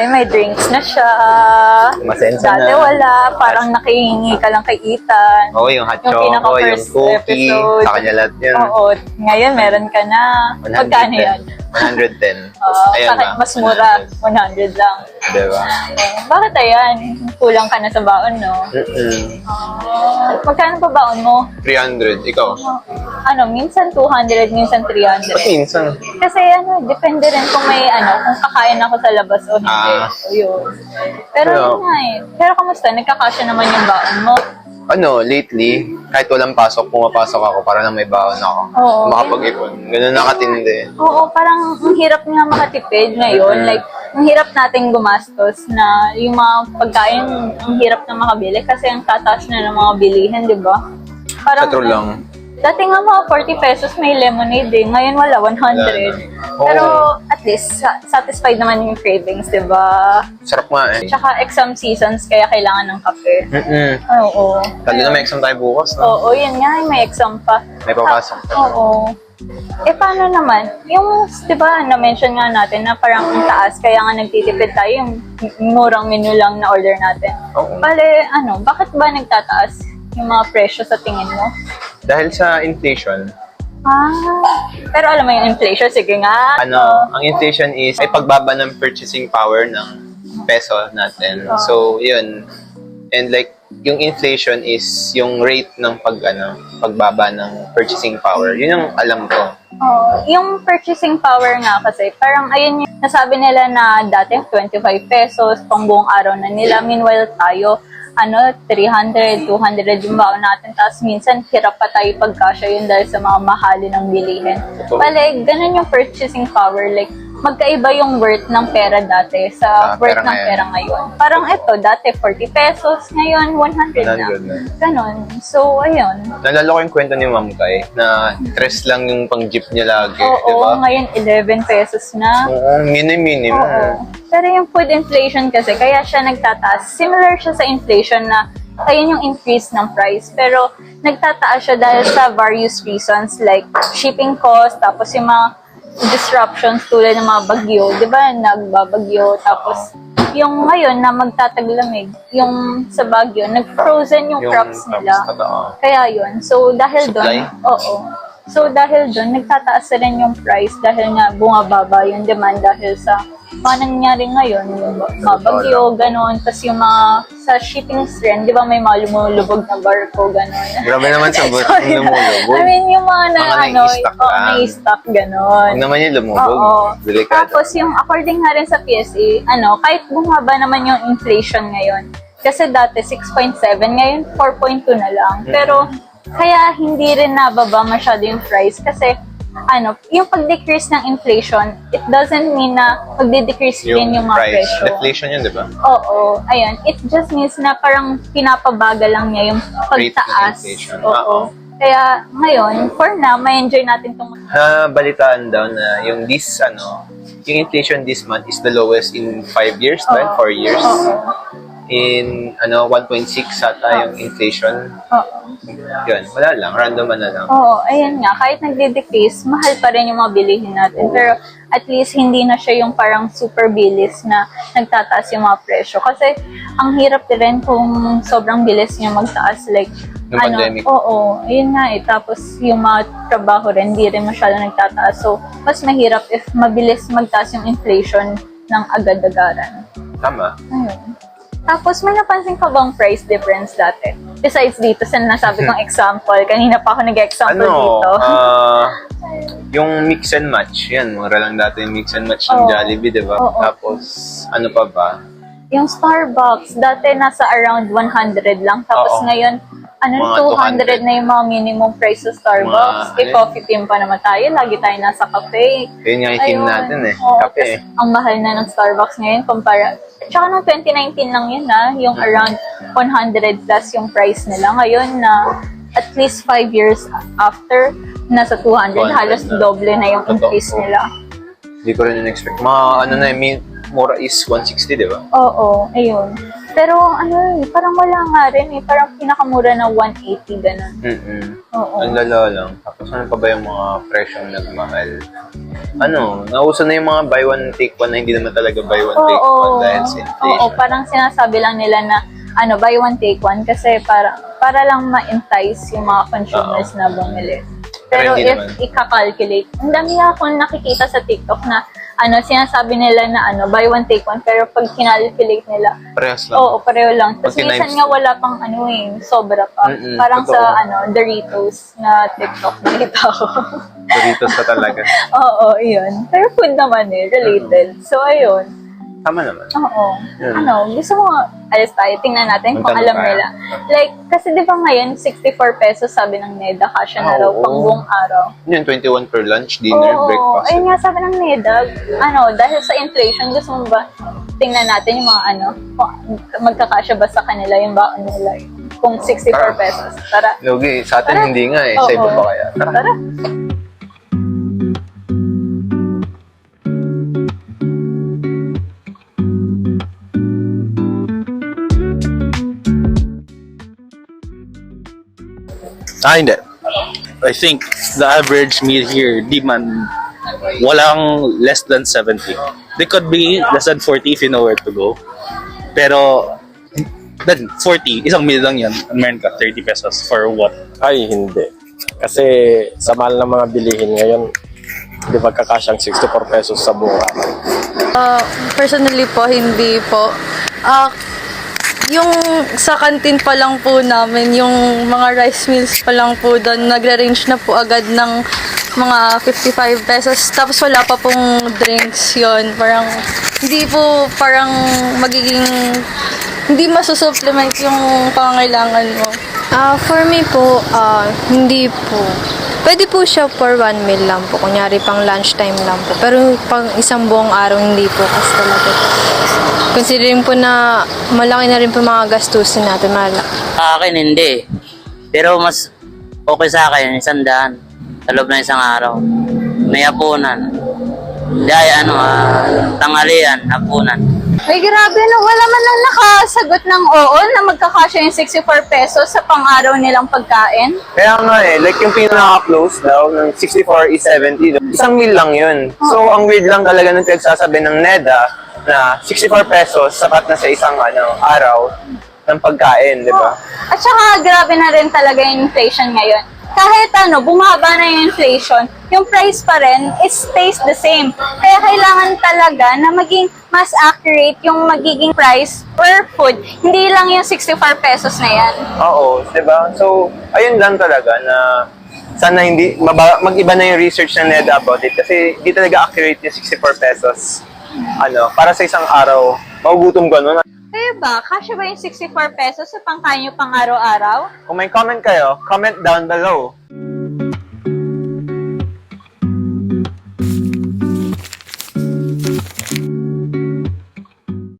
Ngayon may drinks na siya. Masensa Dati na. wala. Parang nakihingi ka lang kay Ethan. Oo, yung hot Yung choco, yung pinaka-first cookie, episode. sa kanya lahat yun. Oo. Ngayon meron ka na. Magkano yan? 110. Sa akin, mas mura. 100 lang. Diba? Bakit ayan? Kulang ka na sa baon, no? Magkano pa baon mo? 300. Ikaw? Minsan 200, minsan 300. Ba't minsan? Kasi depende rin kung may kung kakain ako sa labas o hindi. So, yun. Pero yun nga eh. Pero kamusta? Nagkakasya naman yung baon mo? Lately, kahit walang pasok, pumapasok ako para na may baon ako. Oo. Makapag-ipon. Ganun nakatindi. Oo, parang ang hirap nga makatipid ngayon. Like, ang hirap nating gumastos na yung mga pagkain, ang hirap na makabili kasi ang tataas na ng mga bilihin, di ba? Parang, Sa true lang. Dati nga mga 40 pesos may lemonade eh. Ngayon wala, 100. Pero at least, satisfied naman yung cravings, di ba? Sarap nga eh. Tsaka exam seasons, kaya kailangan ng kape. Oo. Lalo na may exam tayo bukas, no? Oo, yun nga, may exam pa. May papasok. Oo. Paano naman? Yung, di ba, na-mention nga natin na parang ang taas, kaya nga nagtitipid tayo yung murang menu lang na order natin. Oo. Bale, bakit ba nagtataas yung mga presyo sa tingin mo? Dahil sa inflation, Pero alam mo yung inflation, sige nga. ang inflation is ay pagbaba ng purchasing power ng peso natin. So, yun. And like, yung inflation is yung rate ng pagbaba ng purchasing power. Yun yung alam ko. Yung purchasing power nga kasi, parang ayun yung nasabi nila na dati 25 pesos pang buong araw na nila. Meanwhile tayo, 300, 200 yung baon natin. Tapos minsan, hirap pa tayo pagkasya yun dahil sa mga mahali ng bilihin. Bale, ganun yung purchasing power. Like, magkaiba yung worth ng pera dati sa worth ng pera ngayon. Parang ito, dati 40 pesos, ngayon 100 na. Ganon. So, ayun. Nalala ko yung kwento ni Ma'am Kai na stress lang yung pang-jeep niya lagi, Oo, di ba? ngayon 11 pesos na. Oo, minimum. Oo. Pero yung food inflation kasi, kaya siya nagtataas. Similar siya sa inflation na ayun yung increase ng price. Pero nagtataas siya dahil sa various reasons like shipping cost, tapos yung mga disruptions tulad ng mga bagyo. Di ba? Nagbabagyo. Tapos yung ngayon na magtataglamig, yung sa Baguio, nag-frozen yung crops nila. Kaya yun. So dahil doon, So dahil doon, nagtataas rin yung price dahil nga bumababa yung demand dahil sa mga nangyari ngayon, yung mga bagyo, gano'n. Tapos yung mga sa shipping rin, di ba may mga lumulubog na barko, gano'n. Grabe naman sa lumulubog. I mean, yung mga na-stock, gano'n. Huwag naman yung lumubog. Oo. Delikado. Tapos yung according nga rin sa PSA, kahit bumaba naman yung inflation ngayon, kasi dati 6.7, ngayon 4.2 na lang. Pero kaya hindi rin nababa masyado yung price kasi yung pag-decrease ng inflation, it doesn't mean na magde-decrease din yung mga presyo. Deflation yun, di ba? Oo, ayun. It just means na parang pinapabagal lang niya yung pagtaas. Oo. Kaya ngayon, for now, may-enjoy natin itong balitaan daw na yung yung inflation this month is the lowest in 5 years, 4 years. In 1.6 ata yung inflation. Yun, wala lang, random na lang. Oo, ayun nga, kahit nagde-decrease, mahal pa rin yung mga bilihin natin. Pero at least hindi na siya yung parang super bilis na nagtataas yung mga presyo. Kasi ang hirap din kung sobrang bilis niya magtaas. Like, yung pandemic. Oo, ayun nga eh. Tapos yung mga trabaho rin, hindi rin masyado nagtataas. So, mas mahirap if mabilis magtaas yung inflation ng agad-agaran. Tama. Ayun. Tapos, may napansin ka bang price difference dati? Besides dito, sa nasabi kong example, kanina pa ako nag-example dito. Yung mix and match, yan, mura lang dati yung mix and match ng Jollibee, di ba? Tapos, ano pa ba? Yung Starbucks, dati nasa around 100 lang. Tapos ngayon, 200 na yung mga minimum price sa Starbucks. Coffee team pa naman tayo. Lagi tayo nasa cafe. Yun nga yung team natin eh. Kape. Ang mahal na ng Starbucks ngayon kumpara. Tsaka noong 2019 lang yun yung around 100 plus yung price nila. Ngayon na at least 5 years after, nasa 200. Halos doble na yung increase nila. Hindi ko rin in-expect. Mura is 160, di ba? Oo, ayun. Pero ano parang wala nga rin parang pinakamura na 180 ganun. Oo. Ang lala lang. Tapos ano pa ba yung mga presyong nagmahal? Nauso na yung mga buy one, take one na hindi naman talaga buy one, take one dahil sa inflation. Oo, parang sinasabi lang nila na buy one, take one kasi para lang ma-entice yung mga consumers na bumili. Pero hindi if naman. i-calculate, ang dami akong nakikita sa TikTok na sinasabi nila na buy one, take one, pero pag kinalculate nila, Parehas lang. oo, pareho lang. Tapos Pag minsan tinimes nga wala pang sobra pa. Parang totoo. sa Doritos na TikTok nakita ko. Doritos ka talaga. Oo, yun. Pero food naman related. So, ayun. Tama naman. Oo. Yun. Gusto mo, alis tayo, tingnan natin kung Magkano alam tayo? nila. Like, kasi di ba ngayon, 64 pesos sabi ng NEDA, kasya na raw Oo. pang buong araw. Yun, 21 per lunch, dinner, Oo, breakfast. ayun nga sabi ng NEDA, dahil sa inflation, gusto mo ba, tingnan natin yung mga kung magkakasya ba sa kanila yung baon nila. Kung 64 Tara. pesos. Tara. Lugi, sa atin Tara. hindi nga Sa iba Oo. ba kaya? Tara. Tara. Hindi. I think the average meal here, di man, walang less than 70. They could be less than 40 if you know where to go. Pero, then 40, isang meal lang yan. And meron ka 30 pesos for what? Ay, hindi. Kasi sa mahal ng mga bilihin ngayon, di ba kakasyang 64 pesos sa buong araw? Personally po, hindi po. Yung sa kantin pa lang po namin, yung mga rice meals pa lang po doon, nagre-range na po agad ng mga 55 pesos. Tapos wala pa pong drinks yon. Parang, hindi po, parang magiging, hindi masusupplement yung pangangailangan mo. For me po, hindi po. Pwede po siya for one meal lang po. Kunyari pang lunchtime lang po. Pero pang isang buong araw, hindi po. Kasi talaga. Considering po na malaki na rin po mga gastusin natin. Sa akin, hindi. Pero mas okay sa akin, 100 sa loob ng isang araw. May hapunan. Dahil tanghalian, hapunan. Ay, grabe wala man lang nakasagot ng oo na magkakasya yung 64 pesos sa pang-araw nilang pagkain. Kaya nga like yung pinaka-close daw, ng 64 is 70. Isang meal lang yun. So, ang weird lang talaga nung pinagsasabi ng NEDA na 64 pesos sapat na sa isang araw ng pagkain, di ba? At saka, grabe na rin talaga yung inflation ngayon. Kahit bumaba na yung inflation, yung price pa rin, it stays the same. Kaya kailangan talaga na maging mas accurate yung magiging price per food. Hindi lang yung 64 pesos na yan. Oo, di ba? So, ayun lang talaga na sana mag-iba na yung research ng NEDA about it kasi di talaga accurate yung 64 pesos. Para sa isang araw, magugutom ka nun. Kaya ba, kasya ba yung 64 pesos sa pangkain nyo pang araw-araw? Kung may comment kayo, comment down below.